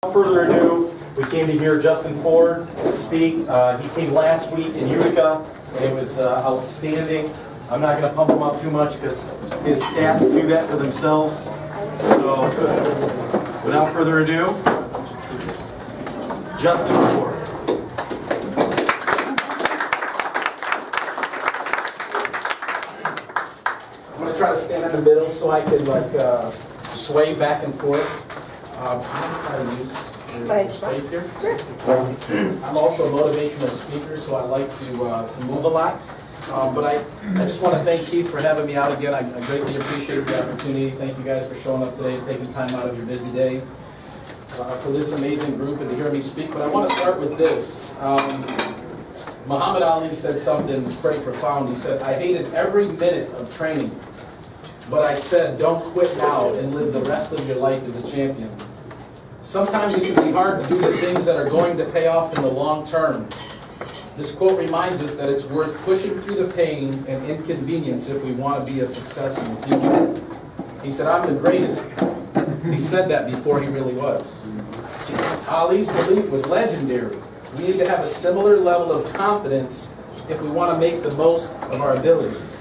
Without further ado, we came to hear Justin Ford speak. He came last week in Utica, and it was outstanding. I'm not going to pump him up too much because his stats do that for themselves. So, without further ado, Justin Ford. I'm going to try to stand in the middle so I can sway back and forth. I'm going to try to use space here. I'm also a motivational speaker, so I like to move a lot. But I just want to thank Keith for having me out again. I greatly appreciate the opportunity. Thank you guys for showing up today, taking time out of your busy day for this amazing group and to hear me speak. But I want to start with this. Muhammad Ali said something pretty profound. He said, "I hated every minute of training, but I said, don't quit now and live the rest of your life as a champion." Sometimes it can be hard to do the things that are going to pay off in the long term. This quote reminds us that it's worth pushing through the pain and inconvenience if we want to be a success in the future. He said, "I'm the greatest." He said that before he really was. Ali's belief was legendary. We need to have a similar level of confidence if we want to make the most of our abilities.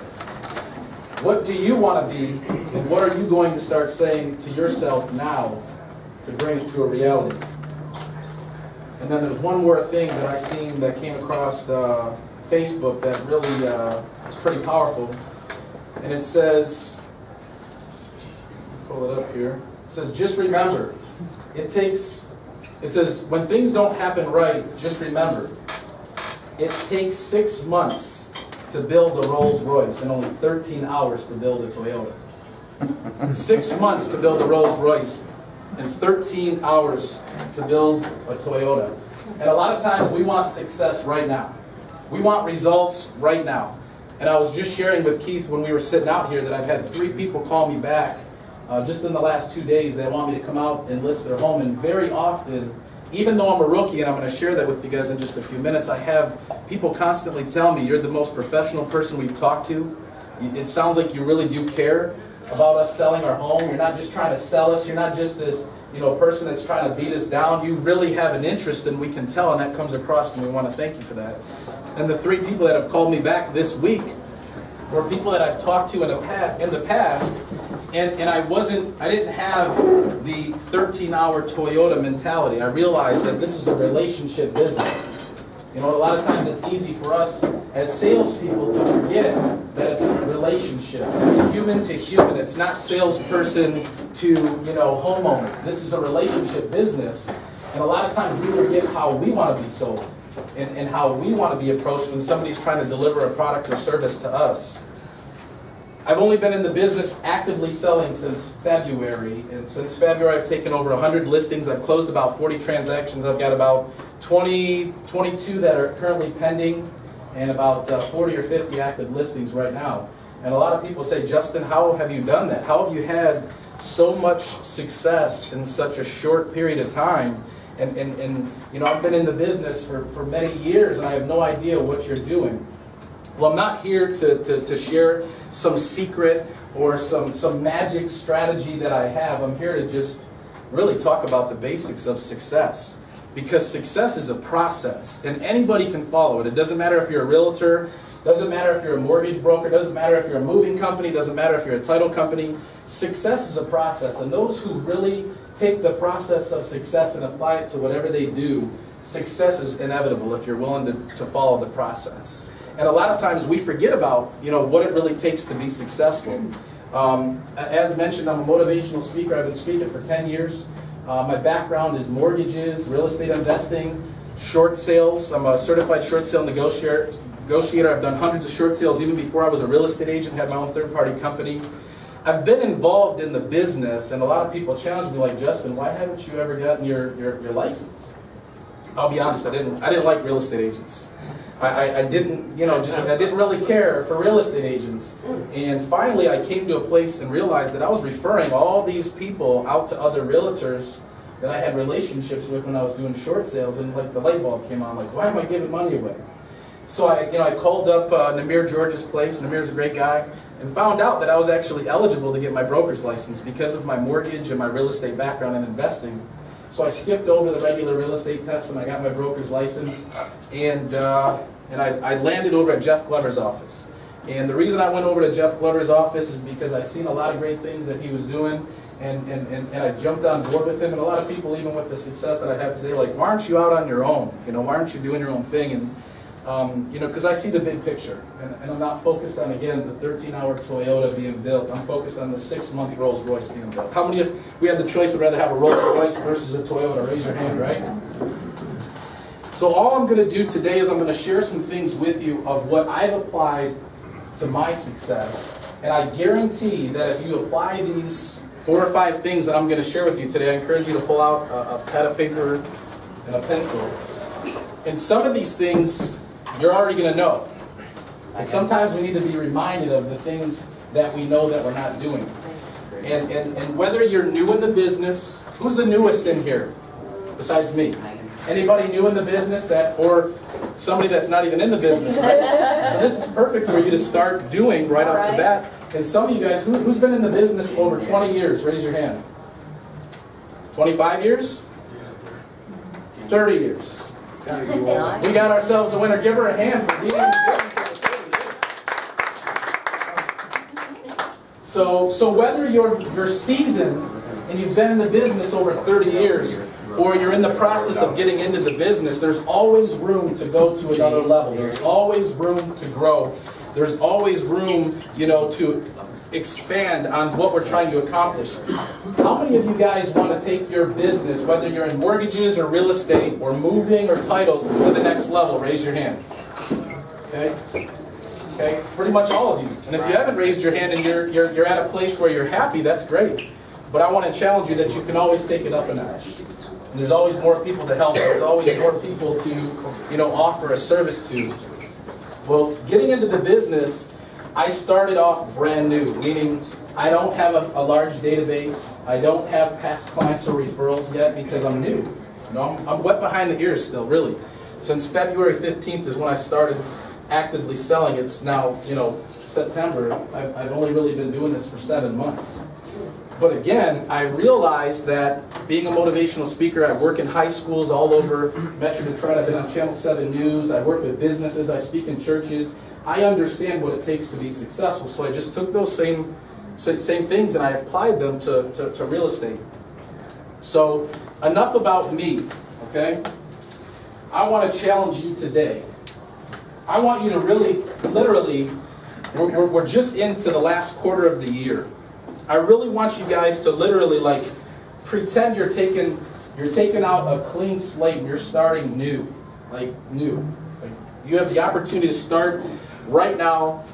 What do you want to be, and what are you going to start saying to yourself now to bring it to a reality? And then there's one more thing that I seen that came across Facebook that really is pretty powerful. And it says, pull it up here. It says, just remember, it says, when things don't happen right, just remember, it takes 6 months to build a Rolls Royce and only 13 hours to build a Toyota. 6 months to build a Rolls Royce and 13 hours to build a Toyota. And a lot of times we want success right now. We want results right now. And I was just sharing with Keith when we were sitting out here that I've had 3 people call me back just in the last 2 days. They want me to come out and list their home. And very often, even though I'm a rookie, and I'm going to share that with you guys in just a few minutes, I have people constantly tell me, "You're the most professional person we've talked to. It sounds like you really do care about us selling our home. You're not just trying to sell us. You're not just this person that's trying to beat us down. You really have an interest, and we can tell, and that comes across, and we want to thank you for that." And the 3 people that have called me back this week were people that I've talked to in the past, and I didn't have the 13-hour Toyota mentality. I realized that this is a relationship business. A lot of times it's easy for us as salespeople to forget that it's relationships. It's human to human. It's not salesperson to, homeowner. This is a relationship business. And a lot of times we forget how we want to be sold and how we want to be approached when somebody's trying to deliver a product or service to us. I've only been in the business actively selling since February, and since February I've taken over 100 listings. I've closed about 40 transactions. I've got about 22 that are currently pending, and about 40 or 50 active listings right now. And a lot of people say, "Justin, how have you done that? How have you had so much success in such a short period of time? And I've been in the business for many years, and I have no idea what you're doing." Well, I'm not here to share some secret or some magic strategy that I have. I'm here to just really talk about the basics of success. Because success is a process, and anybody can follow it. It doesn't matter if you're a realtor, doesn't matter if you're a mortgage broker, doesn't matter if you're a moving company, doesn't matter if you're a title company. Success is a process, and those who really take the process of success and apply it to whatever they do, success is inevitable if you're willing to follow the process. And a lot of times we forget about what it really takes to be successful. As mentioned, I'm a motivational speaker. I've been speaking for 10 years. My background is mortgages, real estate investing, short sales. I'm a certified short sale negotiator. I've done hundreds of short sales even before I was a real estate agent, had my own third-party company. I've been involved in the business, and a lot of people challenge me like, "Justin, why haven't you ever gotten your license?" I'll be honest, I didn't like real estate agents. I didn't really care for real estate agents. And finally I came to a place and realized that I was referring all these people out to other realtors that I had relationships with when I was doing short sales, and like the light bulb came on, like, why am I giving money away? So I called up Namir George's place. Namir's a great guy. and found out that I was actually eligible to get my broker's license because of my mortgage and my real estate background in investing. So I skipped over the regular real estate test and I got my broker's license, and I landed over at Jeff Glover's office. And the reason I went over to Jeff Glover's office is because I've seen a lot of great things that he was doing, and I jumped on board with him. And a lot of people, even with the success that I have today, like, why aren't you out on your own? You know, why aren't you doing your own thing? And you know, because I see the big picture, and I'm not focused on, again, the 13-hour Toyota being built. I'm focused on the 6-month Rolls Royce being built. How many, if we had the choice, would rather have a Rolls Royce versus a Toyota? Raise your hand, right? So all I'm going to do today is I'm going to share some things with you of what I've applied to my success, and I guarantee that if you apply these 4 or 5 things that I'm going to share with you today, I encourage you to pull out a pad of paper and a pencil. And some of these things you're already going to know. And sometimes we need to be reminded of the things that we know that we're not doing. And whether you're new in the business, who's the newest in here besides me? Anybody new in the business, that, or somebody that's not even in the business, right? So this is perfect for you to start doing right off the bat. And some of you guys, who's been in the business over 20 years? Raise your hand. 25 years? 30 years. We got ourselves a winner. Give her a hand for being in business. So whether you're seasoned and you've been in the business over 30 years, or you're in the process of getting into the business, there's always room to go to another level. There's always room to grow. There's always room, you know, to expand on what we're trying to accomplish. How many of you guys want to take your business, whether you're in mortgages or real estate or moving or title, to the next level? Raise your hand. Okay? Okay? Pretty much all of you. And if you haven't raised your hand and you're at a place where you're happy, that's great. But I want to challenge you that you can always take it up a notch. And there's always more people to help. There's always more people to, you know, offer a service to. Well, getting into the business, I started off brand new, meaning I don't have a large database. I don't have past clients or referrals yet because I'm new. You know, I'm wet behind the ears still, really. Since February 15th is when I started actively selling. It's now, you know, September. I've only really been doing this for 7 months. But again, I realized that being a motivational speaker, I work in high schools all over Metro Detroit. I've been on Channel 7 News. I work with businesses. I speak in churches. I understand what it takes to be successful. So I just took those same things and I applied them to real estate. So enough about me, okay? I want to challenge you today. I want you to really, literally, we're just into the last quarter of the year. I really want you guys to literally, like, pretend you're taking out a clean slate and you're starting new, like new. Like, you have the opportunity to start right now,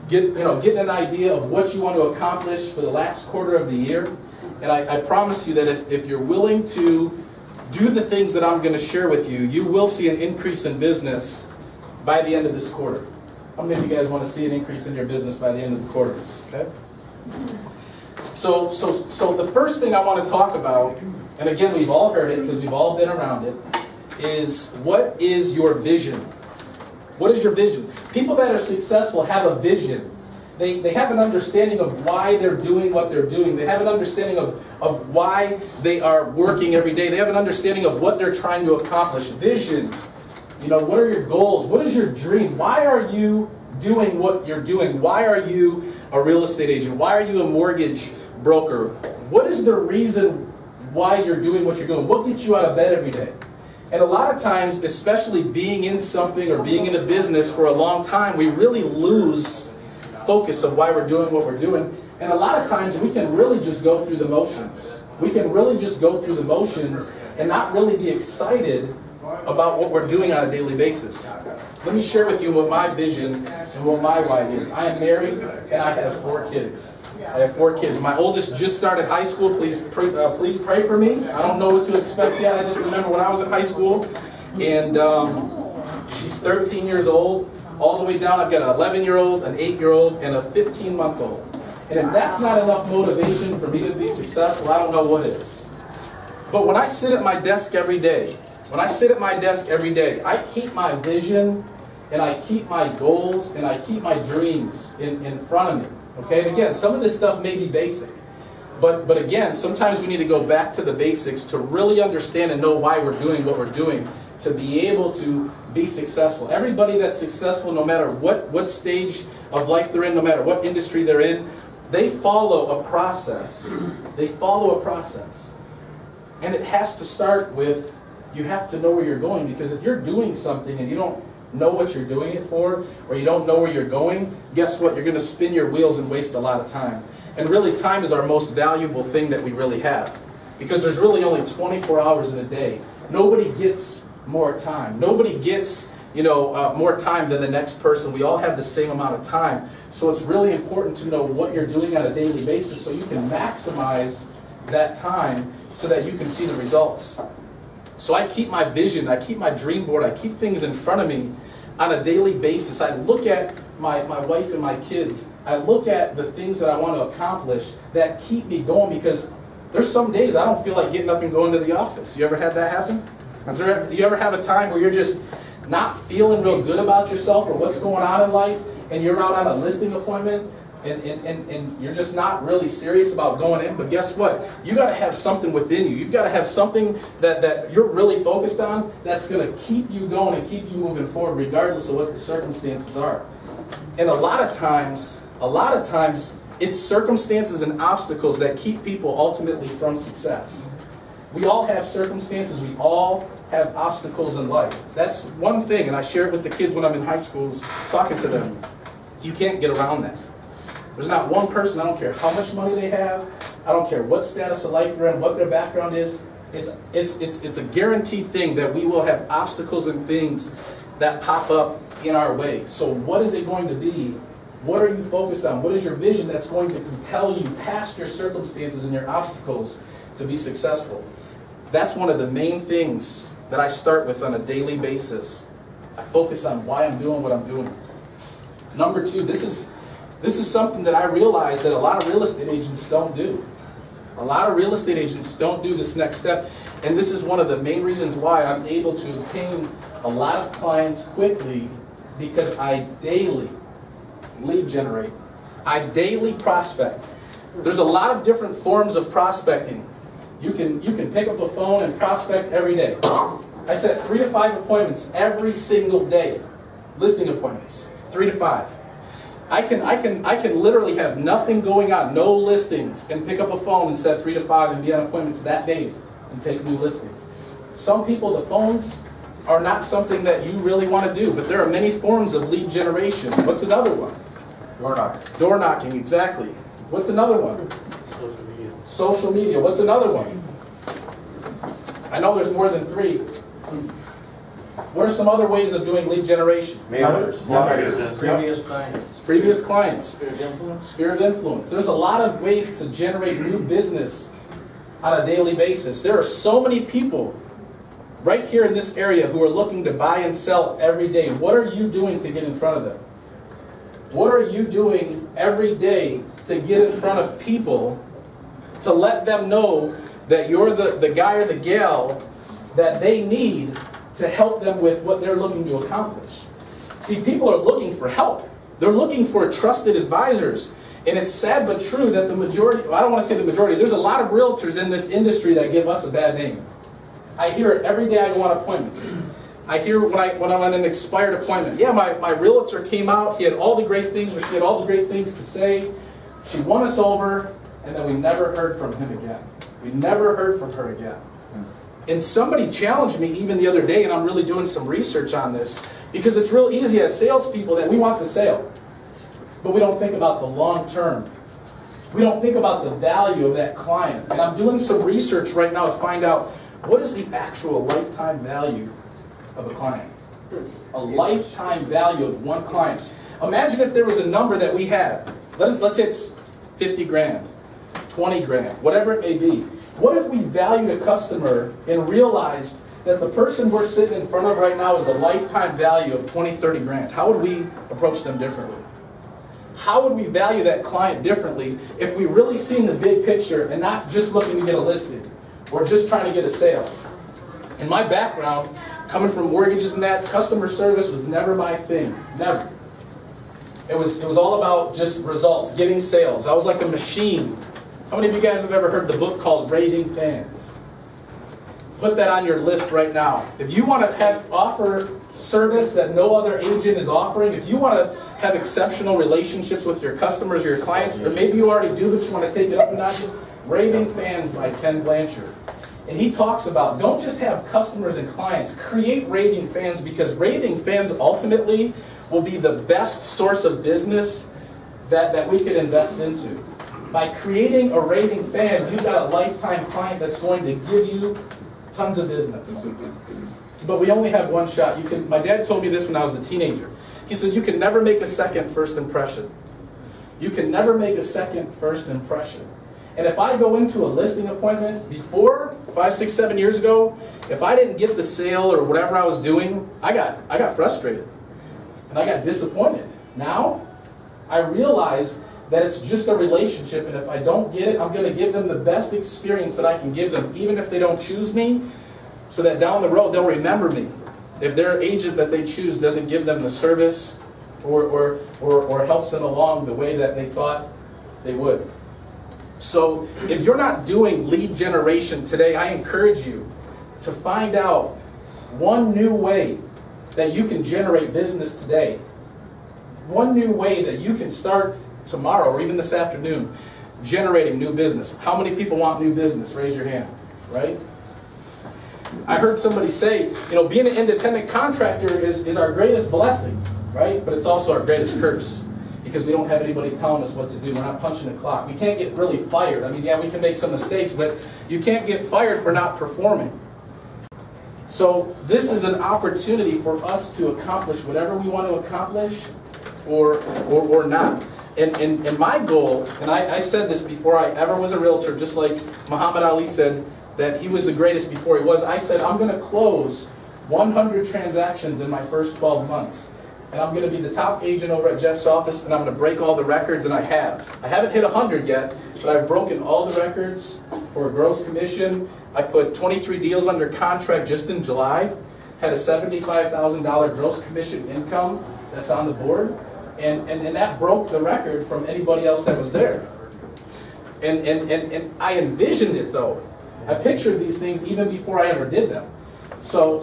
getting an idea of what you want to accomplish for the last quarter of the year. And I promise you that if you're willing to do the things that I'm going to share with you, you will see an increase in business by the end of this quarter. How many of you guys want to see an increase in your business by the end of the quarter? Okay. So the first thing I want to talk about, and again, we've all heard it because we've all been around it, is what is your vision? What is your vision? People that are successful have a vision. They have an understanding of why they're doing what they're doing. They have an understanding of why they are working every day. They have an understanding of what they're trying to accomplish. Vision. You know, what are your goals? What is your dream? Why are you doing what you're doing? Why are you a real estate agent? Why are you a mortgage broker? What is the reason why you're doing what you're doing? What gets you out of bed every day? And a lot of times, especially being in something or being in a business for a long time, we really lose focus of why we're doing what we're doing. And a lot of times we can really just go through the motions. We can really just go through the motions and not really be excited about what we're doing on a daily basis. Let me share with you what my vision and what my why is. I am married and I have 4 kids. I have 4 kids. My oldest just started high school. Please pray for me. I don't know what to expect yet. I just remember when I was in high school. And she's 13 years old. All the way down, I've got an 11-year-old, an 8-year-old, and a 15-month-old. And if that's not enough motivation for me to be successful, I don't know what is. But when I sit at my desk every day, I keep my vision, and I keep my goals, and I keep my dreams in front of me. Okay, and again, some of this stuff may be basic. But again, sometimes we need to go back to the basics to really understand and know why we're doing what we're doing, to be able to be successful. Everybody that's successful, no matter what stage of life they're in, no matter what industry they're in, they follow a process. They follow a process. And it has to start with, you have to know where you're going, because if you're doing something and you don't know what you're doing it for, or you don't know where you're going, guess what? You're going to spin your wheels and waste a lot of time. And really, time is our most valuable thing that we really have, because there's really only 24 hours in a day. Nobody gets more time. Nobody gets, more time than the next person. We all have the same amount of time. So it's really important to know what you're doing on a daily basis so you can maximize that time so that you can see the results. So I keep my vision, I keep my dream board, I keep things in front of me on a daily basis. I look at my wife and my kids. I look at the things that I want to accomplish that keep me going, because there's some days I don't feel like getting up and going to the office. You ever had that happen? You ever have a time where you're just not feeling real good about yourself or what's going on in life, and you're out on a listing appointment and you're just not really serious about going in? But guess what? You got to have something within you. You've got to have something that you're really focused on that's going to keep you going and keep you moving forward regardless of what the circumstances are. And a lot of times, it's circumstances and obstacles that keep people ultimately from success. We all have circumstances. We all have obstacles in life. That's one thing, and I share it with the kids when I'm in high schools talking to them. You can't get around that. There's not one person, I don't care how much money they have, I don't care what status of life they're in, what their background is, it's a guaranteed thing that we will have obstacles and things that pop up in our way. So what is it going to be? What are you focused on? What is your vision that's going to compel you past your circumstances and your obstacles to be successful? That's one of the main things that I start with on a daily basis. I focus on why I'm doing what I'm doing. Number two, this is something that I realize that a lot of real estate agents don't do. A lot of real estate agents don't do this next step. And this is one of the main reasons why I'm able to obtain a lot of clients quickly, because I daily lead generate. I daily prospect. There's a lot of different forms of prospecting. You can pick up a phone and prospect every day. I set 3 to 5 appointments every single day. Listing appointments, 3 to 5. I can literally have nothing going on, no listings, and pick up a phone and set 3 to 5 and be on appointments that day and take new listings. Some people, the phones are not something that you really want to do, but there are many forms of lead generation. What's another one? Door knocking. Door knocking, exactly. What's another one? Social media. Social media. What's another one? I know there's more than 3. What are some other ways of doing lead generation? Mailers. Previous clients. Previous clients. Sphere of influence. Sphere of influence. There's a lot of ways to generate new business on a daily basis. There are so many people right here in this area who are looking to buy and sell every day. What are you doing to get in front of them? What are you doing every day to get in front of people to let them know that you're the guy or the gal that they need to help them with what they're looking to accomplish? See, people are looking for help. They're looking for trusted advisors. And it's sad but true that the majority, well, I don't want to say the majority, there's a lot of realtors in this industry that give us a bad name. I hear it every day I go on appointments. I hear when I'm on an expired appointment, yeah, my realtor came out, he had all the great things, or she had all the great things to say, she won us over, and then we never heard from him again. We never heard from her again. And somebody challenged me even the other day, and I'm really doing some research on this, because it's real easy as salespeople that we want the sale, but we don't think about the long term. We don't think about the value of that client. And I'm doing some research right now to find out what is the actual lifetime value of a client. A lifetime value of one client. Imagine if there was a number that we had. Let's say it's 50 grand, 20 grand, whatever it may be. What if we valued a customer and realized that the person we're sitting in front of right now is a lifetime value of 20, 30 grand? How would we approach them differently? How would we value that client differently if we really seen the big picture and not just looking to get a listing or just trying to get a sale? In my background, coming from mortgages and that, customer service was never my thing. Never. It was all about just results, getting sales. I was like a machine How many of you guys have ever heard the book called Raving Fans? Put that on your list right now. If you want to offer service that no other agent is offering, if you want to have exceptional relationships with your customers or your clients, or maybe you already do but you want to take it up a notch, Raving Fans by Ken Blanchard. And he talks about, don't just have customers and clients, create raving fans, because raving fans ultimately will be the best source of business that we could invest into. By creating a raving fan, you've got a lifetime client that's going to give you tons of business. But we only have one shot. My dad told me this when I was a teenager. He said, you can never make a second first impression. You can never make a second first impression. And if I go into a listing appointment before, 5, 6, 7 years ago, if I didn't get the sale or whatever I was doing, I got frustrated. And I got disappointed. Now, I realize that it's just a relationship, and if I don't get it, I'm going to give them the best experience that I can give them, even if they don't choose me, so that down the road they'll remember me. If their agent that they choose doesn't give them the service or helps them along the way that they thought they would. So if you're not doing lead generation today, I encourage you to find out one new way that you can generate business today. One new way that you can start tomorrow or even this afternoon generating new business. How many people want new business? Raise your hand, right? I heard somebody say, being an independent contractor is our greatest blessing, right? But it's also our greatest curse, because we don't have anybody telling us what to do. We're not punching the clock. We can't get really fired. I mean, yeah, we can make some mistakes, but you can't get fired for not performing. So this is an opportunity for us to accomplish whatever we want to accomplish or not. And my goal, and I said this before I ever was a realtor, just like Muhammad Ali said that he was the greatest before he was. I said, I'm going to close 100 transactions in my first 12 months. And I'm going to be the top agent over at Jeff's office, and I'm going to break all the records, and I have. I haven't hit 100 yet, but I've broken all the records for a gross commission. I put 23 deals under contract just in July, had a $75,000 gross commission income that's on the board, and that broke the record from anybody else that was there. And I envisioned it, though. I pictured these things even before I ever did them. So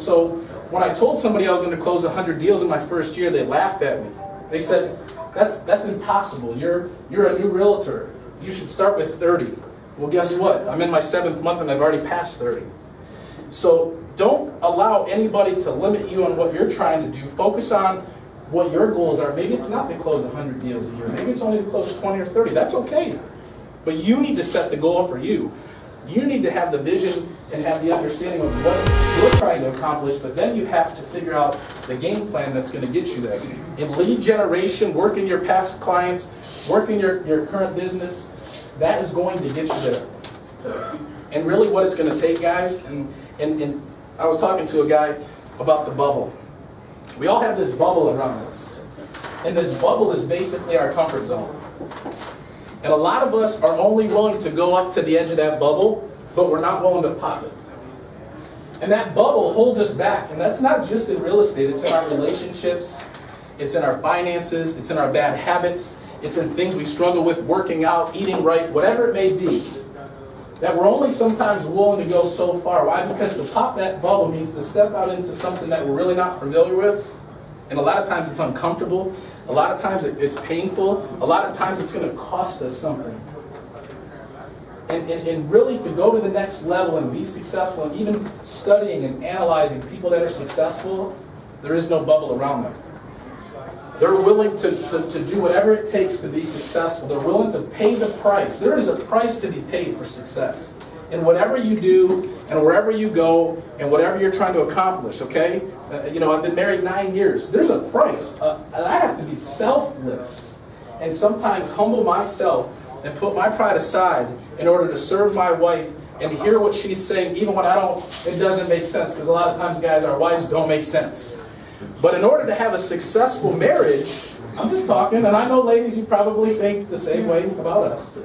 when I told somebody I was going to close 100 deals in my first year, they laughed at me. They said, that's impossible. You're a new realtor. You should start with 30. Well, guess what? I'm in my 7th month and I've already passed 30. So don't allow anybody to limit you on what you're trying to do. Focus on what your goals are. Maybe it's not to close 100 deals a year. Maybe it's only to close 20 or 30. That's okay. But you need to set the goal for you. You need to have the vision and have the understanding of what you're trying to accomplish, but then you have to figure out the game plan that's going to get you there. In lead generation, working your past clients, working your current business, that is going to get you there. And really what it's going to take, guys, and I was talking to a guy about the bubble. We all have this bubble around us. And this bubble is basically our comfort zone. And a lot of us are only willing to go up to the edge of that bubble, but we're not willing to pop it. And that bubble holds us back. And that's not just in real estate. It's in our relationships. It's in our finances. It's in our bad habits. It's in things we struggle with, working out, eating right, whatever it may be. That we're only sometimes willing to go so far. Why? Because to pop that bubble means to step out into something that we're really not familiar with. And a lot of times it's uncomfortable. A lot of times it's painful. A lot of times it's going to cost us something. And really to go to the next level and be successful, and even studying and analyzing people that are successful, there is no bubble around them. They're willing to do whatever it takes to be successful. They're willing to pay the price. There is a price to be paid for success. In whatever you do, and wherever you go, and whatever you're trying to accomplish, okay? I've been married 9 years. There's a price. And I have to be selfless and sometimes humble myself and put my pride aside in order to serve my wife and hear what she's saying, even when it doesn't make sense. Because a lot of times, guys, our wives don't make sense. But in order to have a successful marriage, I'm just talking, and I know ladies, you probably think the same way about us.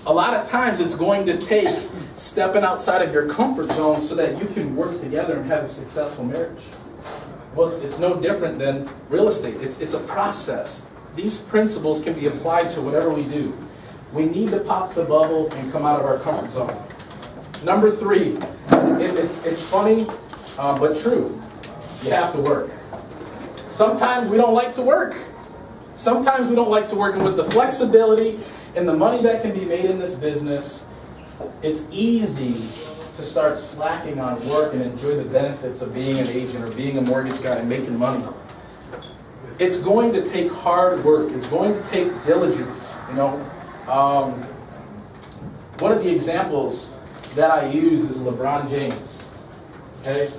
A lot of times it's going to take stepping outside of your comfort zone so that you can work together and have a successful marriage. Well, it's no different than real estate. It's a process. These principles can be applied to whatever we do. We need to pop the bubble and come out of our comfort zone. Number 3, it's funny, but true. You have to work. Sometimes we don't like to work. Sometimes we don't like to work, and with the flexibility and the money that can be made in this business, it's easy to start slacking on work and enjoy the benefits of being an agent or being a mortgage guy and making money. It's going to take hard work. It's going to take diligence. You know, one of the examples that I use is LeBron James. Okay,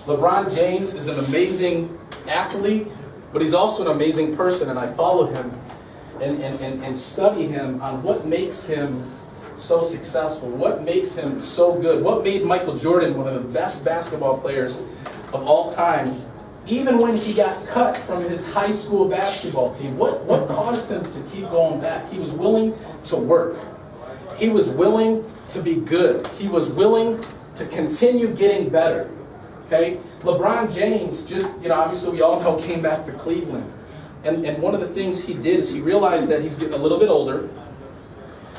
LeBron James is an amazing athlete, but he's also an amazing person, and I follow him and study him on what makes him so successful, what makes him so good, what made Michael Jordan one of the best basketball players of all time, even when he got cut from his high school basketball team. What caused him to keep going back? He was willing to work. He was willing to be good. He was willing to continue getting better. Okay? LeBron James just, obviously we all know, came back to Cleveland. And one of the things he did is he realized that he's getting a little bit older.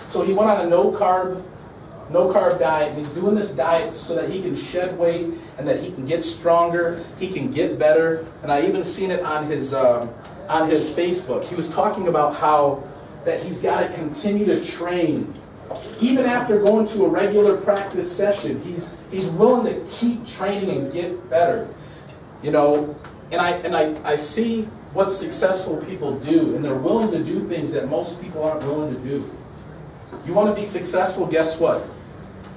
So he went on a no-carb diet, and he's doing this diet so that he can shed weight and that he can get stronger, he can get better. And I even seen it on his Facebook. He was talking about how that he's got to continue to train. Even after going to a regular practice session, he's willing to keep training and get better. And I see what successful people do, and they're willing to do things that most people aren't willing to do. You want to be successful, guess what?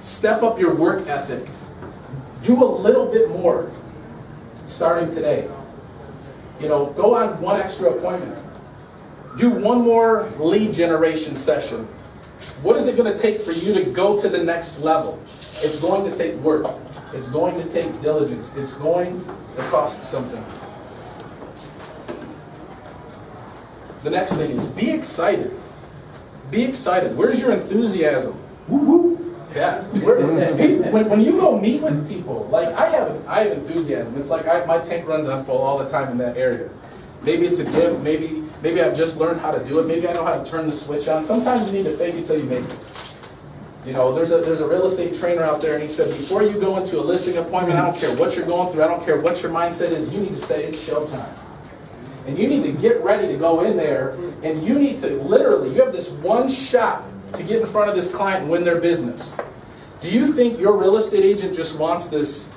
Step up your work ethic. Do a little bit more starting today. Go on one extra appointment. Do one more lead generation session. What is it going to take for you to go to the next level? It's going to take work. It's going to take diligence. It's going to cost something. The next thing is be excited. Be excited. Where's your enthusiasm? Woo-woo. Yeah. When you go meet with people, like I have enthusiasm. It's like my tank runs on full all the time in that area. Maybe it's a gift. Maybe I've just learned how to do it. Maybe I know how to turn the switch on. Sometimes you need to fake it till you make it. There's a real estate trainer out there, and he said, before you go into a listing appointment, I don't care what you're going through, I don't care what your mindset is, you need to say it's showtime. And you need to get ready to go in there, and you need to literally, you have this one shot to get in front of this client and win their business. Do you think your real estate agent just wants this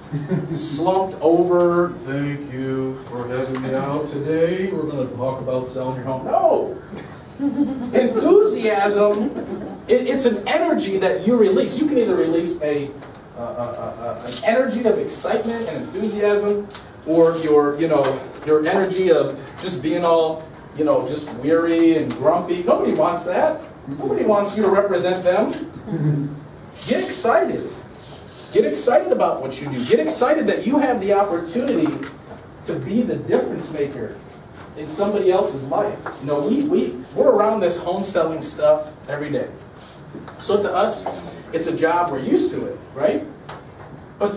slumped over, thank you for having me out today, we're going to talk about selling your home? No. Enthusiasm, it's an energy that you release. You can either release an energy of excitement and enthusiasm, or your energy of just being all, just weary and grumpy. Nobody wants that. Nobody wants you to represent them. Get excited. Get excited about what you do. Get excited that you have the opportunity to be the difference maker in somebody else's life. We're around this home selling stuff every day. So to us, it's a job, we're used to it, right? But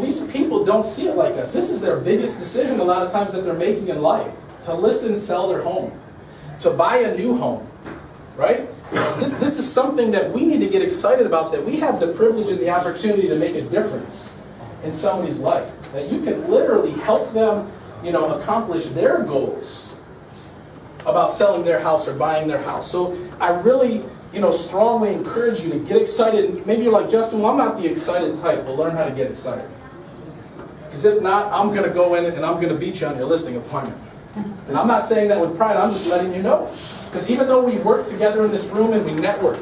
these people don't see it like us. This is their biggest decision a lot of times that they're making in life. To list and sell their home. To buy a new home, right? This is something that we need to get excited about, that we have the privilege and the opportunity to make a difference in somebody's life. That you can literally help them, accomplish their goals about selling their house or buying their house. So I really, strongly encourage you to get excited. Maybe you're like, Justin, well, I'm not the excited type. Well, learn how to get excited. Because if not, I'm going to go in and I'm going to beat you on your listing appointment. And I'm not saying that with pride, I'm just letting you know. Because even though we work together in this room and we network,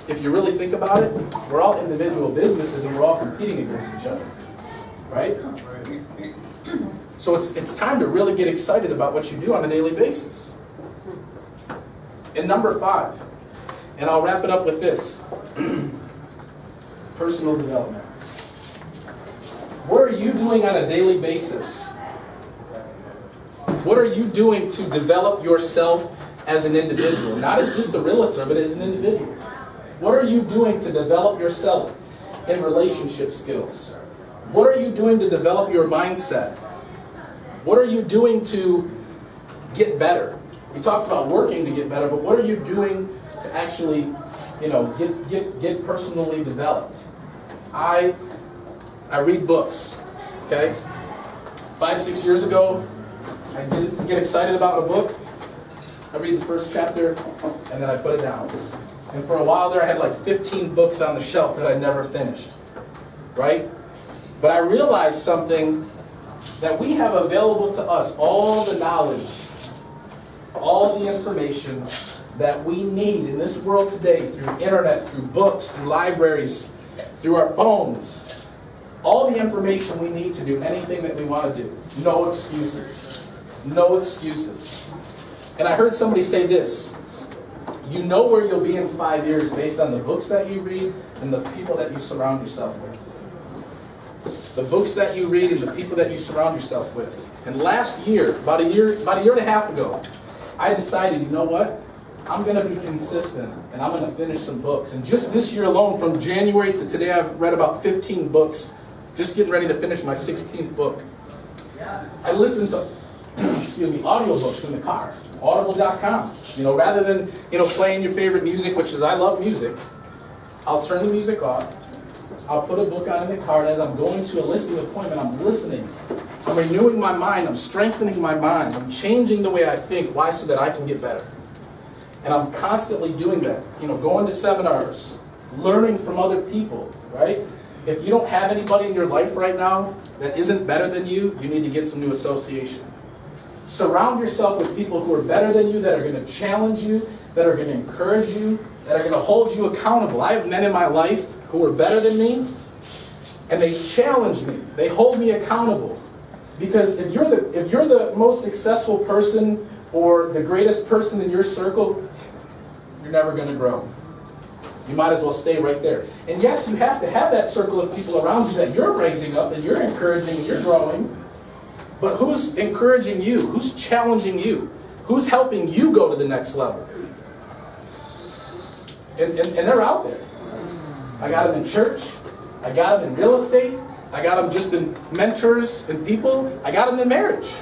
if you really think about it, we're all individual businesses and we're all competing against each other. Right? So it's time to really get excited about what you do on a daily basis. And number 5, and I'll wrap it up with this. Personal development. What are you doing on a daily basis? What are you doing to develop yourself as an individual? Not as just a realtor, but as an individual. What are you doing to develop yourself in relationship skills? What are you doing to develop your mindset? What are you doing to get better? We talked about working to get better, but what are you doing to to actually, get personally developed. I read books, okay? 5-6 years ago, I didn't get excited about a book. I read the first chapter, and then I put it down. And for a while there, I had like 15 books on the shelf that I never finished, right? But I realized something, that we have available to us all the knowledge, all the information that we need in this world today through internet, through books, through libraries, through our phones. All the information we need to do anything that we want to do. No excuses. No excuses. And I heard somebody say this: you know where you'll be in 5 years based on the books that you read and the people that you surround yourself with. The books that you read and the people that you surround yourself with. And last year, about a year and a half ago, I decided, you know what? I'm going to be consistent and I'm going to finish some books. And just this year alone, from January to today, I've read about 15 books. Just getting ready to finish my 16th book. I listen to audiobooks in the car. Audible.com. Rather than, playing your favorite music, which is, I love music, I'll turn the music off. I'll put a book on in the car, and as I'm going to a listening appointment, I'm listening. I'm renewing my mind. I'm strengthening my mind. I'm changing the way I think. Why? So that I can get better. And I'm constantly doing that. Going to seminars, learning from other people, right? If you don't have anybody in your life right now that isn't better than you, you need to get some new association. Surround yourself with people who are better than you, that are going to challenge you, that are going to encourage you, that are going to hold you accountable. I have men in my life who are better than me, and they challenge me. They hold me accountable. Because if you're the most successful person or the greatest person in your circle, you're never going to grow. You might as well stay right there. And yes, you have to have that circle of people around you that you're raising up and you're encouraging and you're growing. But who's encouraging you? Who's challenging you? Who's helping you go to the next level? And they're out there. I got them in church. I got them in real estate. I got them just in mentors and people. I got them in marriage.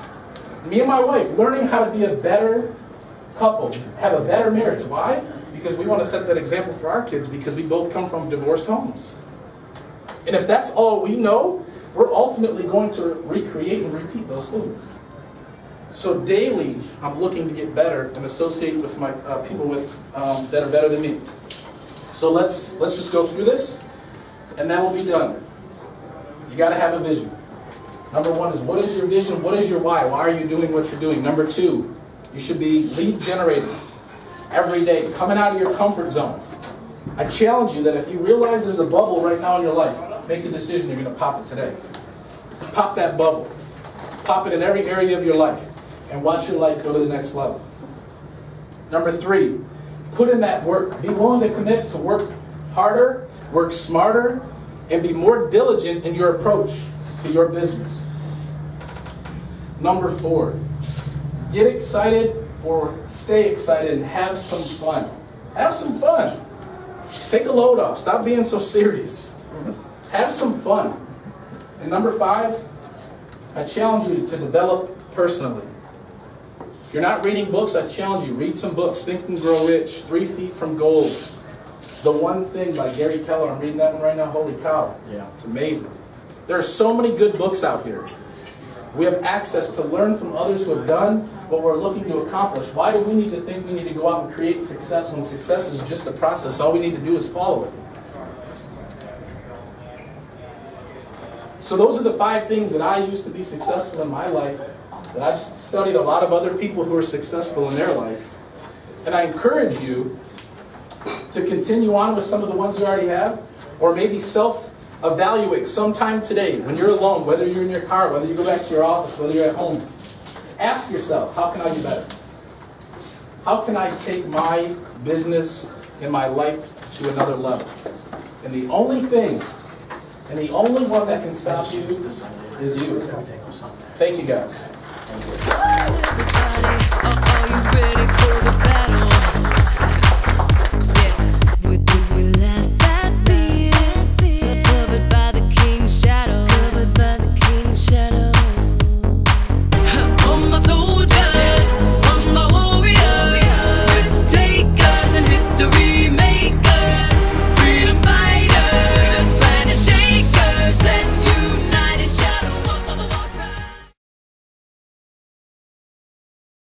Me and my wife, learning how to be a better couple, have a better marriage. Why? Because we want to set that example for our kids, because we both come from divorced homes. And if that's all we know, we're ultimately going to recreate and repeat those things. So daily, I'm looking to get better and associate with my people that are better than me. So let's just go through this, and then we'll be done. You got to have a vision. Number one is, what is your vision? What is your why? Why are you doing what you're doing? Number two, you should be lead generating every day, coming out of your comfort zone. I challenge you that if you realize there's a bubble right now in your life, make a decision, you're going to pop it today. Pop that bubble. Pop it in every area of your life, and watch your life go to the next level. Number three, put in that work. Be willing to commit to work harder, work smarter, and be more diligent in your approach to your business. Number four, get excited or stay excited and have some fun. Have some fun. Take a load off. Stop being so serious. Have some fun. And number five, I challenge you to develop personally. If you're not reading books, I challenge you, read some books. Think and Grow Rich, 3 Feet from Gold. The One Thing by Gary Keller. I'm reading that one right now. Holy cow. Yeah, it's amazing. There are so many good books out here. We have access to learn from others who have done what we're looking to accomplish. Why do we need to think we need to go out and create success when success is just a process? All we need to do is follow it. So those are the 5 things that I used to be successful in my life, that I've studied a lot of other people who are successful in their life. And I encourage you to continue on with some of the ones you already have, or maybe self-evaluate sometime today when you're alone, whether you're in your car, whether you go back to your office, whether you're at home. Ask yourself, how can I do better? How can I take my business and my life to another level? And the only thing, and the only one that can stop you is you. Thank you, guys. Are you ready for the